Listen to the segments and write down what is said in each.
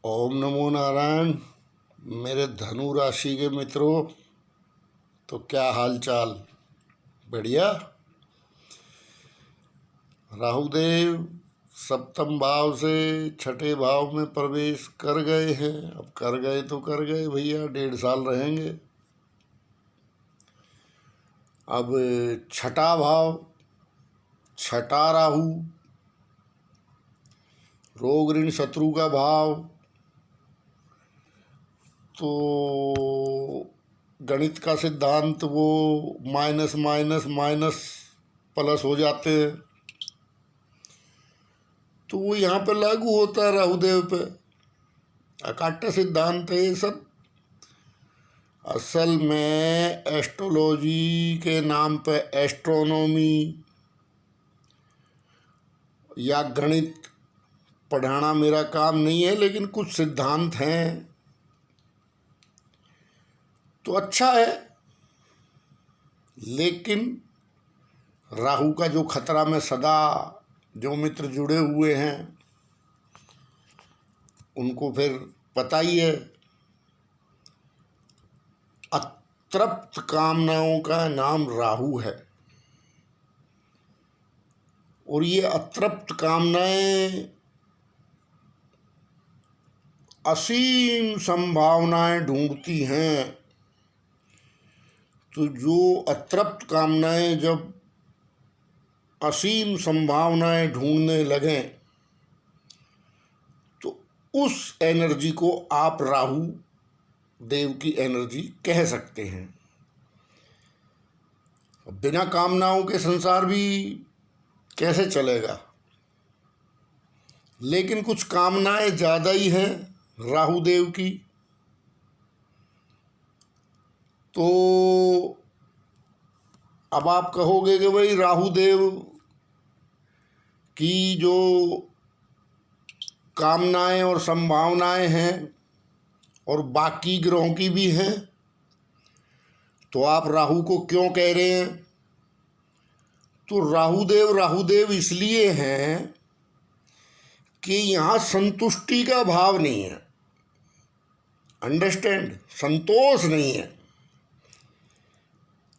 ओम नमो नारायण। मेरे धनु राशि के मित्रों, तो क्या हाल चाल? बढ़िया। राहुदेव सप्तम भाव से छठे भाव में प्रवेश कर गए हैं। अब कर गए तो कर गए भैया, 1.5 साल रहेंगे। अब छठा भाव, छठा राहु, रोग ऋण शत्रु का भाव, तो गणित का सिद्धांत वो माइनस माइनस माइनस प्लस हो जाते हैं, तो वो यहाँ पे लागू होता है राहुदेव पे। अकाट्य सिद्धांत है ये सब। असल में एस्ट्रोलॉजी के नाम पे एस्ट्रोनॉमी या गणित पढ़ाना मेरा काम नहीं है, लेकिन कुछ सिद्धांत हैं तो अच्छा है। लेकिन राहु का जो खतरा में सदा जो मित्र जुड़े हुए हैं उनको फिर पता ही है, अतृप्त कामनाओं का नाम राहु है। और ये अतृप्त कामनाएं असीम संभावनाएं ढूंढती हैं। तो जो अतृप्त कामनाएं जब असीम संभावनाएं ढूंढने लगें तो उस एनर्जी को आप राहु देव की एनर्जी कह सकते हैं। बिना कामनाओं के संसार भी कैसे चलेगा? लेकिन कुछ कामनाएं ज़्यादा ही हैं राहु देव की। तो अब आप कहोगे कि भाई राहु देव की जो कामनाएं और संभावनाएं हैं और बाकी ग्रहों की भी हैं, तो आप राहु को क्यों कह रहे हैं? तो राहुदेव इसलिए हैं कि यहाँ संतुष्टि का भाव नहीं है। अंडरस्टैंड? संतोष नहीं है।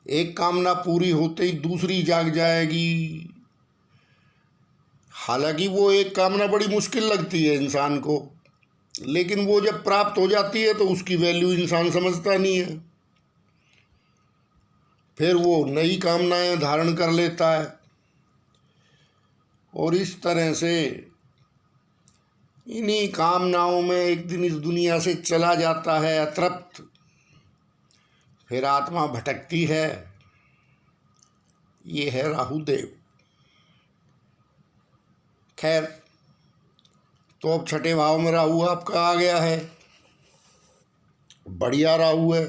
एक कामना पूरी होते ही दूसरी जाग जाएगी। हालांकि वो एक कामना बड़ी मुश्किल लगती है इंसान को, लेकिन वो जब प्राप्त हो जाती है तो उसकी वैल्यू इंसान समझता नहीं है। फिर वो नई कामनाएं धारण कर लेता है और इस तरह से इन्हीं कामनाओं में एक दिन इस दुनिया से चला जाता है अतृप्त। फिर आत्मा भटकती है। ये है राहुदेव। खैर, तो अब छठे भाव में राहु आपका आ गया है। बढ़िया राहु है।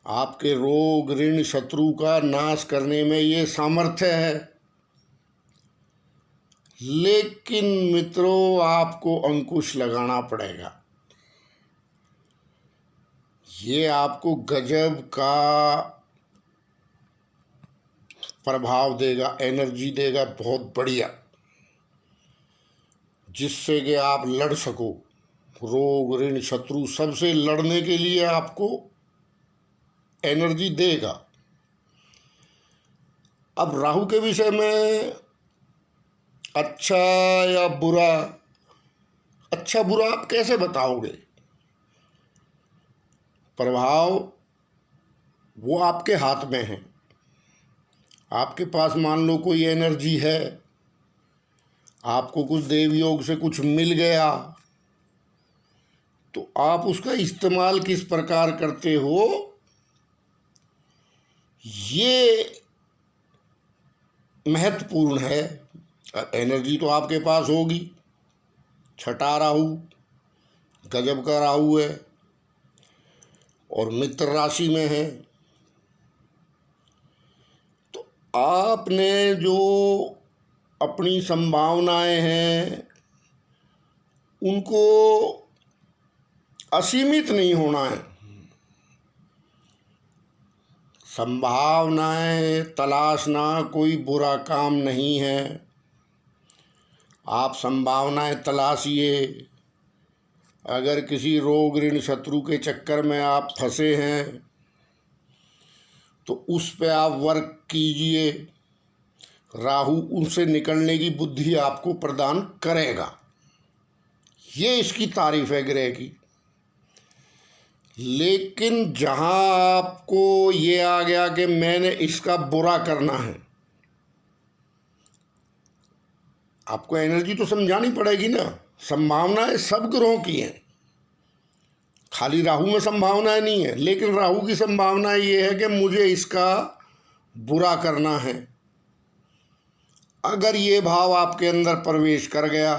आपके रोग ऋण शत्रु का नाश करने में ये सामर्थ्य है। लेकिन मित्रों, आपको अंकुश लगाना पड़ेगा। ये आपको गजब का प्रभाव देगा, एनर्जी देगा, बहुत बढ़िया, जिससे कि आप लड़ सको। रोग ऋण शत्रु सबसे लड़ने के लिए आपको एनर्जी देगा। अब राहु के विषय में अच्छा या बुरा, अच्छा बुरा आप कैसे बताओगे? प्रभाव वो आपके हाथ में है। आपके पास मान लो कोई एनर्जी है, आपको कुछ देव योग से कुछ मिल गया, तो आप उसका इस्तेमाल किस प्रकार करते हो, ये महत्वपूर्ण है। एनर्जी तो आपके पास होगी। छठा राहु गजब का राहु है और मित्र राशि में है। तो आपने जो अपनी संभावनाएं हैं उनको असीमित नहीं होना है। संभावनाएं तलाशना कोई बुरा काम नहीं है। आप संभावनाएं तलाशिए, अगर किसी रोग ऋण शत्रु के चक्कर में आप फंसे हैं तो उस पे आप वर्क कीजिए, राहु उनसे निकलने की बुद्धि आपको प्रदान करेगा। ये इसकी तारीफ है ग्रह की। लेकिन जहाँ आपको ये आ गया कि मैंने इसका बुरा करना है, आपको एनर्जी तो समझानी पड़ेगी ना। संभावनाएं सब ग्रहों की हैं, खाली राहु में संभावनाएं नहीं है। लेकिन राहु की संभावना ये है कि मुझे इसका बुरा करना है। अगर ये भाव आपके अंदर प्रवेश कर गया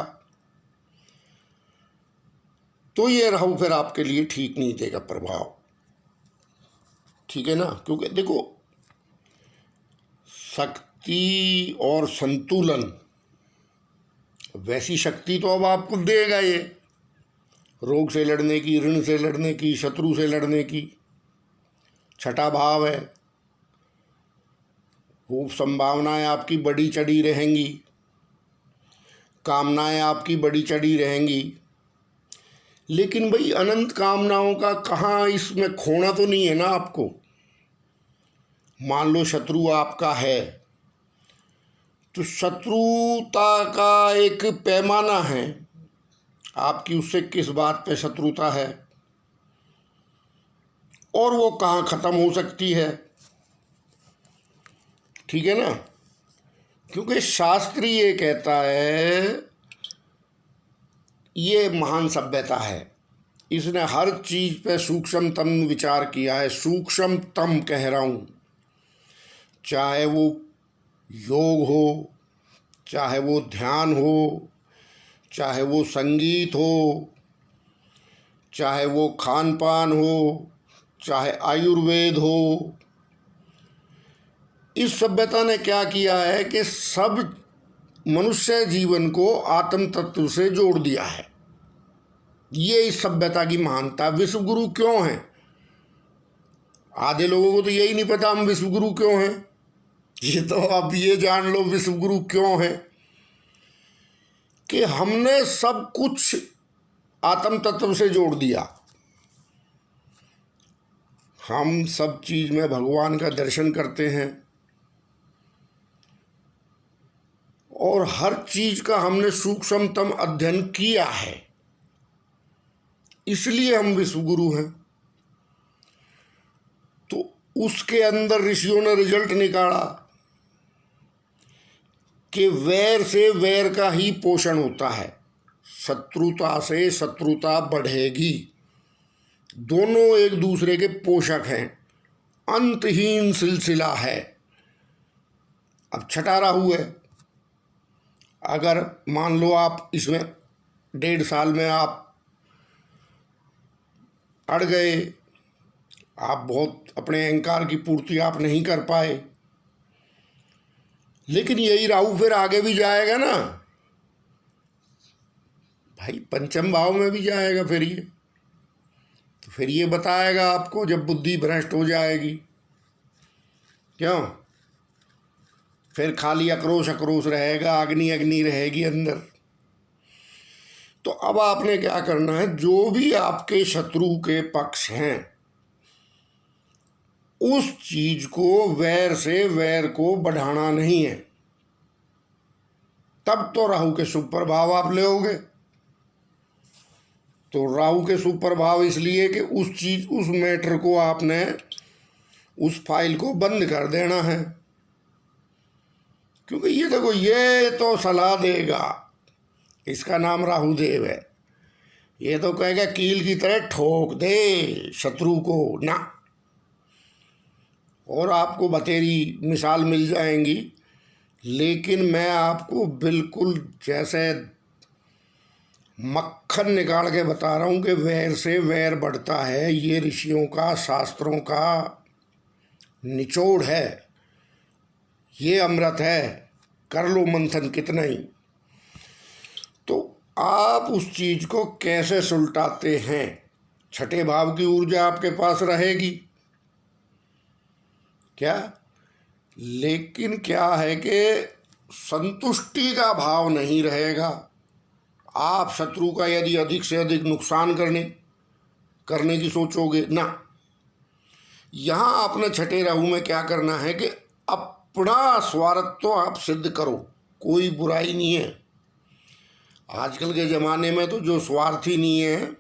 तो ये राहु फिर आपके लिए ठीक नहीं देगा प्रभाव, ठीक है ना। क्योंकि देखो, शक्ति और संतुलन, वैसी शक्ति तो अब आपको देगा ये, रोग से लड़ने की, ऋण से लड़ने की, शत्रु से लड़ने की। छठा भाव है, वो संभावनाएं आपकी बड़ी चढ़ी रहेंगी, कामनाएं आपकी बड़ी चढ़ी रहेंगी। लेकिन भाई अनंत कामनाओं का कहाँ इसमें खोना तो नहीं है ना आपको। मान लो शत्रु आपका है तो शत्रुता का एक पैमाना है, आपकी उससे किस बात पे शत्रुता है और वो कहाँ ख़त्म हो सकती है, ठीक है ना। क्योंकि शास्त्र ये कहता है, ये महान सभ्यता है, इसने हर चीज़ पे सूक्ष्मतम विचार किया है। सूक्ष्मतम कह रहा हूँ, चाहे वो योग हो, चाहे वो ध्यान हो, चाहे वो संगीत हो, चाहे वो खान पान हो, चाहे आयुर्वेद हो। इस सभ्यता ने क्या किया है कि सब मनुष्य जीवन को आत्म तत्व से जोड़ दिया है। ये इस सभ्यता की महानता। विश्व गुरु क्यों हैं? आधे लोगों को तो यही नहीं पता हम विश्व गुरु क्यों हैं। ये तो अब ये जान लो विश्व गुरु क्यों हैं, कि हमने सब कुछ आत्म तत्व से जोड़ दिया। हम सब चीज में भगवान का दर्शन करते हैं और हर चीज का हमने सूक्ष्मतम अध्ययन किया है, इसलिए हम विश्व गुरु हैं। तो उसके अंदर ऋषियों ने रिजल्ट निकाला कि वैर से वैर का ही पोषण होता है, शत्रुता से शत्रुता बढ़ेगी। दोनों एक दूसरे के पोषक हैं, अंतहीन सिलसिला है। अब छठा राहु है, अगर मान लो आप इसमें 1.5 साल में आप अड़ गए, आप बहुत अपने अहंकार की पूर्ति आप नहीं कर पाए, लेकिन यही राहु फिर आगे भी जाएगा ना भाई, पंचम भाव में भी जाएगा फिर ये। तो फिर ये बताएगा आपको जब बुद्धि भ्रष्ट हो जाएगी, क्यों फिर खाली आक्रोश आक्रोश रहेगा, अग्नि अग्नि रहेगी अंदर। तो अब आपने क्या करना है, जो भी आपके शत्रु के पक्ष हैं उस चीज को वैर से वैर को बढ़ाना नहीं है। तब तो राहु के शुभ प्रभाव आप लेओगे। तो राहु के शुभ प्रभाव इसलिए कि उस चीज, उस मैटर को आपने, उस फाइल को बंद कर देना है। क्योंकि ये देखो, ये तो सलाह देगा, इसका नाम राहु देव है, ये तो कहेगा कील की तरह ठोक दे शत्रु को ना, और आपको बतेरी मिसाल मिल जाएंगी। लेकिन मैं आपको बिल्कुल जैसे मक्खन निकाल के बता रहा हूँ कि वैर से वैर बढ़ता है। ये ऋषियों का, शास्त्रों का निचोड़ है, ये अमृत है, कर लो मंथन कितना ही। तो आप उस चीज को कैसे सुलटाते हैं, छठे भाव की ऊर्जा आपके पास रहेगी क्या, लेकिन क्या है कि संतुष्टि का भाव नहीं रहेगा। आप शत्रु का यदि अधिक से अधिक नुकसान करने की सोचोगे ना। यहाँ आपने छठे राहु में क्या करना है कि अपना स्वार्थ तो आप सिद्ध करो, कोई बुराई नहीं है। आजकल के ज़माने में तो जो स्वार्थी नहीं है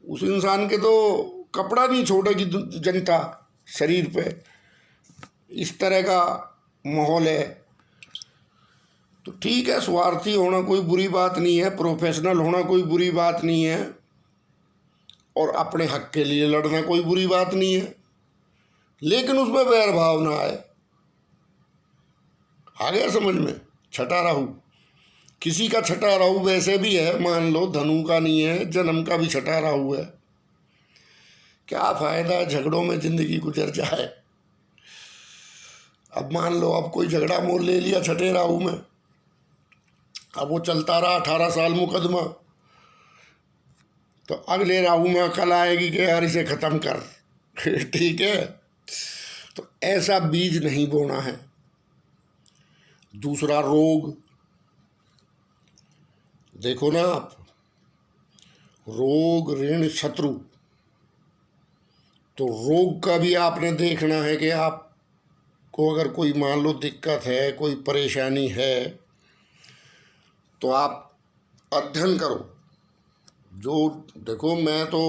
उस इंसान के तो कपड़ा नहीं छोड़ेगी जनता शरीर पे, इस तरह का माहौल है। तो ठीक है, स्वार्थी होना कोई बुरी बात नहीं है, प्रोफेशनल होना कोई बुरी बात नहीं है, और अपने हक के लिए लड़ना कोई बुरी बात नहीं है, लेकिन उसमें वैर भाव ना आए। आ गया समझ में? छठा राहु, किसी का छठा राहु वैसे भी है, मान लो धनु का नहीं है, जन्म का भी छठा राहु है, क्या फायदा झगड़ों में जिंदगी गुजर जाए। अब मान लो अब कोई झगड़ा मोल ले लिया छठे राहु में, अब वो चलता रहा 18 साल मुकदमा, तो अगले राहु में अकल आएगी कि यार इसे खत्म कर ठीक है। तो ऐसा बीज नहीं बोना है। दूसरा रोग, देखो ना आप, रोग ऋण शत्रु, तो रोग का भी आपने देखना है कि आपको अगर कोई मान लो दिक्कत है, कोई परेशानी है, तो आप अध्ययन करो। जो देखो, मैं तो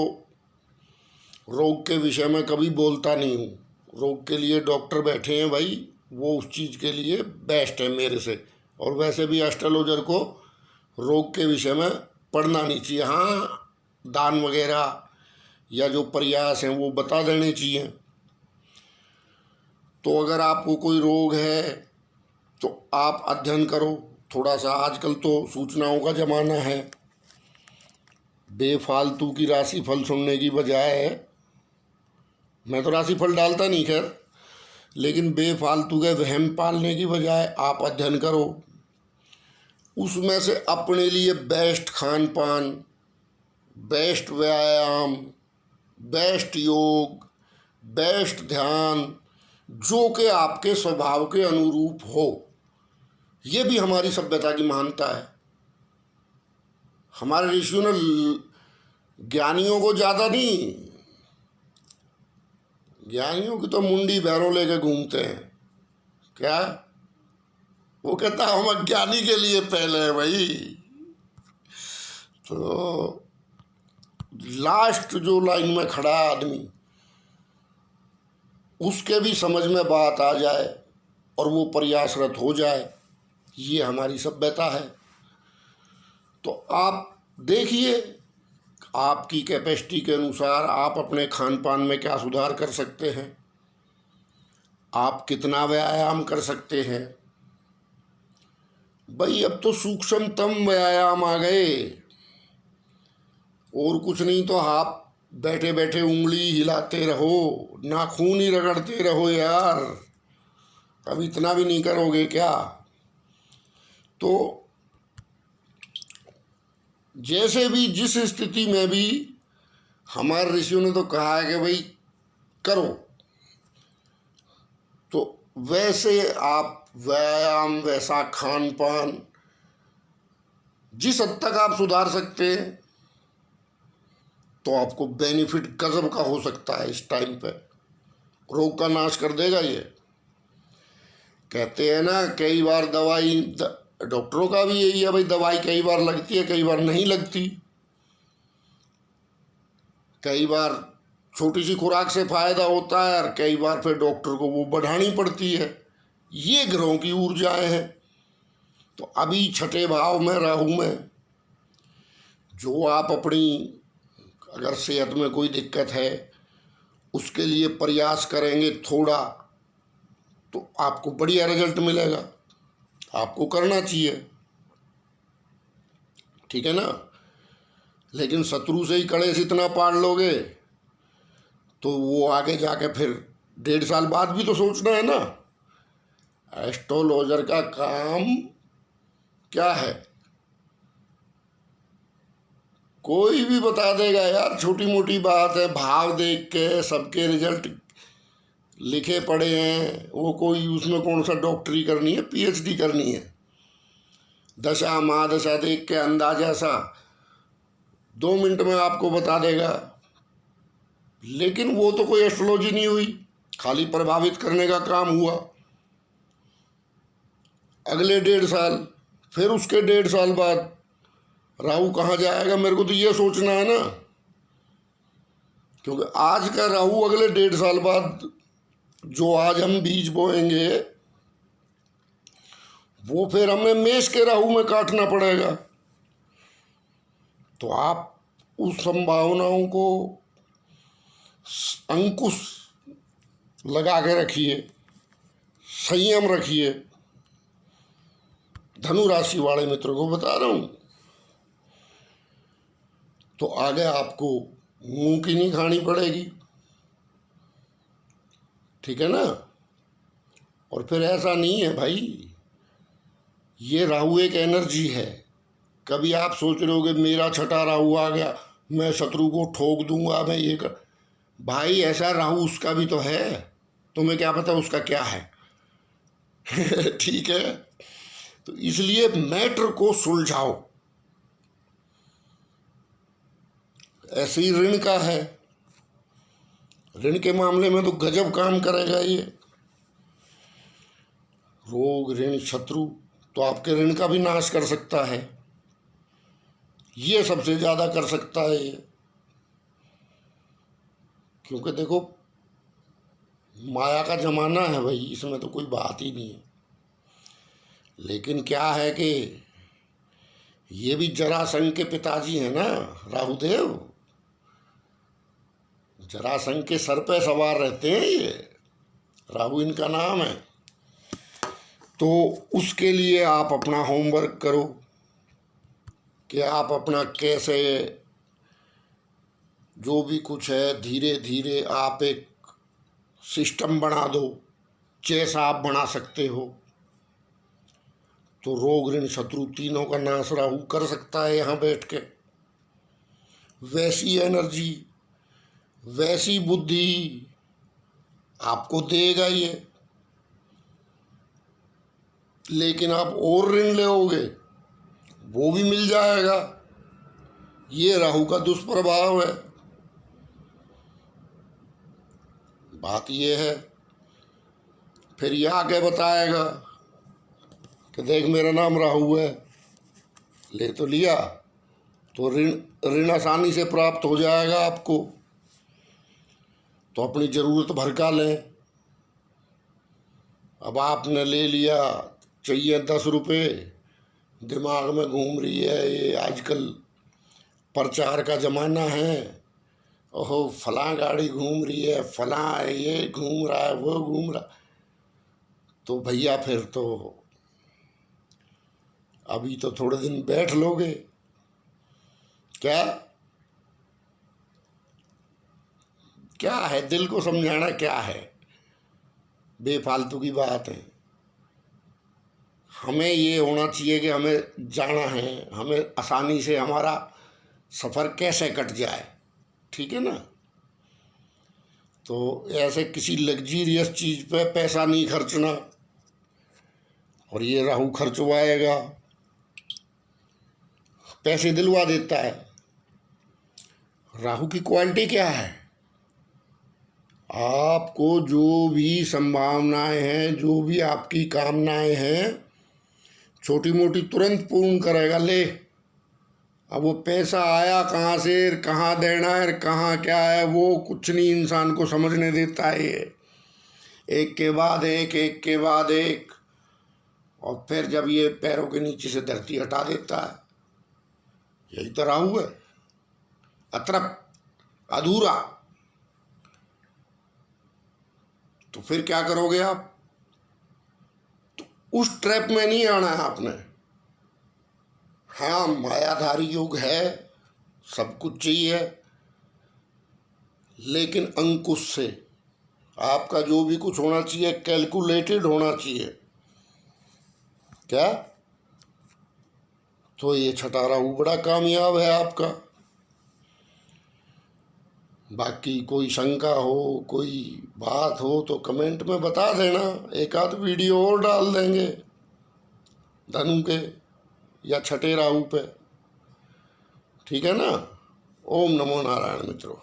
रोग के विषय में कभी बोलता नहीं हूँ, रोग के लिए डॉक्टर बैठे हैं भाई, वो उस चीज़ के लिए बेस्ट है मेरे से। और वैसे भी एस्ट्रोलॉजर को रोग के विषय में पढ़ना नहीं चाहिए। हाँ, दान वगैरह या जो प्रयास हैं वो बता देने चाहिए। तो अगर आपको कोई रोग है तो आप अध्ययन करो थोड़ा सा। आजकल तो सूचनाओं का ज़माना है, बेफालतू की राशिफल सुनने की बजाय, मैं तो राशिफल डालता नहीं खैर, लेकिन बेफालतू के वहम पालने की बजाय आप अध्ययन करो, उसमें से अपने लिए बेस्ट खान पान, बेस्ट व्यायाम, बेस्ट योग, बेस्ट ध्यान, जो कि आपके स्वभाव के अनुरूप हो। ये भी हमारी सभ्यता की महानता है। हमारे ऋषियों ने ज्ञानियों को ज़्यादा नहीं, ज्ञानियों की तो मुंडी भैरों लेके घूमते हैं। क्या वो कहता हम अज्ञानी के लिए पहले है भाई। तो लास्ट जो लाइन में खड़ा आदमी, उसके भी समझ में बात आ जाए और वो प्रयासरत हो जाए, ये हमारी सभ्यता है। तो आप देखिए आपकी कैपेसिटी के अनुसार आप अपने खान पान में क्या सुधार कर सकते हैं, आप कितना व्यायाम कर सकते हैं। भाई अब तो सूक्ष्मतम व्यायाम आ गए, और कुछ नहीं तो आप बैठे बैठे उंगली हिलाते रहो, नाखून ही रगड़ते रहो यार, अब इतना भी नहीं करोगे क्या। तो जैसे भी जिस स्थिति में भी हमारे ऋषियों ने तो कहा है कि भाई करो, तो वैसे आप व्यायाम, वैसा खान पान, जिस हद तक आप सुधार सकते हैं, तो आपको बेनिफिट गजब का हो सकता है। इस टाइम पे रोग का नाश कर देगा ये। कहते हैं ना कई बार दवाई, डॉक्टरों का भी यही है भाई, दवाई कई बार लगती है, कई बार नहीं लगती। कई बार छोटी सी खुराक से फायदा होता है और कई बार फिर डॉक्टर को वो बढ़ानी पड़ती है। ये ग्रहों की ऊर्जाएं हैं। तो अभी छठे भाव में राहु में जो आप अपनी अगर सेहत में कोई दिक्कत है उसके लिए प्रयास करेंगे थोड़ा, तो आपको बढ़िया रिजल्ट मिलेगा। आपको करना चाहिए, ठीक है ना। लेकिन शत्रु से ही कड़े से इतना पाड़ लोगे तो वो आगे जाके फिर 1.5 साल बाद भी तो सोचना है ना। एस्ट्रोलॉजर का काम क्या है, कोई भी बता देगा यार, छोटी मोटी बात है। भाव देख के सबके रिजल्ट लिखे पड़े हैं, वो कोई उसमें कौन सा डॉक्टरी करनी है, पीएचडी करनी है। दशा महादशा देख के अंदाजा सा 2 मिनट में आपको बता देगा। लेकिन वो तो कोई एस्ट्रोलॉजी नहीं हुई, खाली प्रभावित करने का काम हुआ। अगले 1.5 साल, फिर उसके 1.5 साल बाद राहु कहाँ जाएगा, मेरे को तो ये सोचना है ना। क्योंकि आज का राहु अगले 1.5 साल बाद जो आज हम बीज बोएंगे वो फिर हमें मेष के राहु में काटना पड़ेगा। तो आप उस संभावनाओं को अंकुश लगा के रखिए, संयम रखिए। धनु राशि वाले मित्रों को बता रहा हूं, तो आगे आपको मुंह की नहीं खानी पड़ेगी, ठीक है ना। और फिर ऐसा नहीं है भाई, ये राहु एक एनर्जी है। कभी आप सोच रहे होगे मेरा छठा राहु आ गया, मैं शत्रु को ठोक दूंगा, मैं ये कर, भाई ऐसा राहु उसका भी तो है, तुम्हें क्या पता उसका क्या है। ठीक है, तो इसलिए मैटर को सुलझाओ। ऐसे ही ऋण का है, ऋण के मामले में तो गजब काम करेगा ये। रोग ऋण शत्रु तो आपके ऋण का भी नाश कर सकता है, ये सबसे ज्यादा कर सकता है ये। क्योंकि देखो माया का जमाना है भाई, इसमें तो कोई बात ही नहीं है। लेकिन क्या है कि ये भी जरासंध के पिताजी हैं ना, राहुदेव। जरासंध के सर पे सवार रहते हैं ये, राहु इनका नाम है। तो उसके लिए आप अपना होमवर्क करो कि आप अपना कैसे जो भी कुछ है धीरे धीरे आप एक सिस्टम बना दो, जैसा आप बना सकते हो। तो रोग ऋण शत्रु तीनों का नाश राहु कर सकता है यहाँ बैठ के। वैसी एनर्जी, वैसी बुद्धि आपको देगा ये। लेकिन आप और ऋण लोगे वो भी मिल जाएगा, ये राहु का दुष्प्रभाव है। बात ये है, फिर ये आगे बताएगा कि देख मेरा नाम राहु है, ले तो लिया, तो ऋण आसानी से प्राप्त हो जाएगा आपको। तो अपनी ज़रूरत भर का लें। अब आपने ले लिया, चाहिए 10 रुपये, दिमाग में घूम रही है ये आजकल प्रचार का ज़माना है, ओहो फलां गाड़ी घूम रही है, फलां ये घूम रहा है, वो घूम रहा। तो भैया फिर तो अभी तो थोड़े दिन बैठ लोगे क्या? क्या है, दिल को समझाना क्या है, बेफालतू की बात है। हमें ये होना चाहिए कि हमें जाना है, हमें आसानी से हमारा सफ़र कैसे कट जाए, ठीक है ना। तो ऐसे किसी लग्जीरियस चीज़ पे पैसा नहीं खर्चना। और ये राहु खर्चवाएगा, पैसे दिलवा देता है। राहु की क्वालिटी क्या है, आपको जो भी संभावनाएं हैं, जो भी आपकी कामनाएं हैं, छोटी मोटी तुरंत पूर्ण करेगा। ले, अब वो पैसा आया कहाँ से, कहाँ देना है, कहाँ क्या है, वो कुछ नहीं इंसान को समझने देता है ये। एक के बाद एक, एक के बाद एक, और फिर जब ये पैरों के नीचे से धरती हटा देता है, यही तो राहु है। अतृप्त, अधूरा। तो फिर क्या करोगे आप? तो उस ट्रैप में नहीं आना है आपने। हाँ, मायाधारी युग है, सब कुछ चाहिए, लेकिन अंकुश से आपका जो भी कुछ होना चाहिए कैलकुलेटेड होना चाहिए। क्या? तो ये छठा राहु बड़ा कामयाब है आपका। बाकी कोई शंका हो, कोई बात हो तो कमेंट में बता देना, एक आध वीडियो और डाल देंगे धनु के। या छठे राहु पे, ठीक है ना। ओम नमो नारायण मित्रों।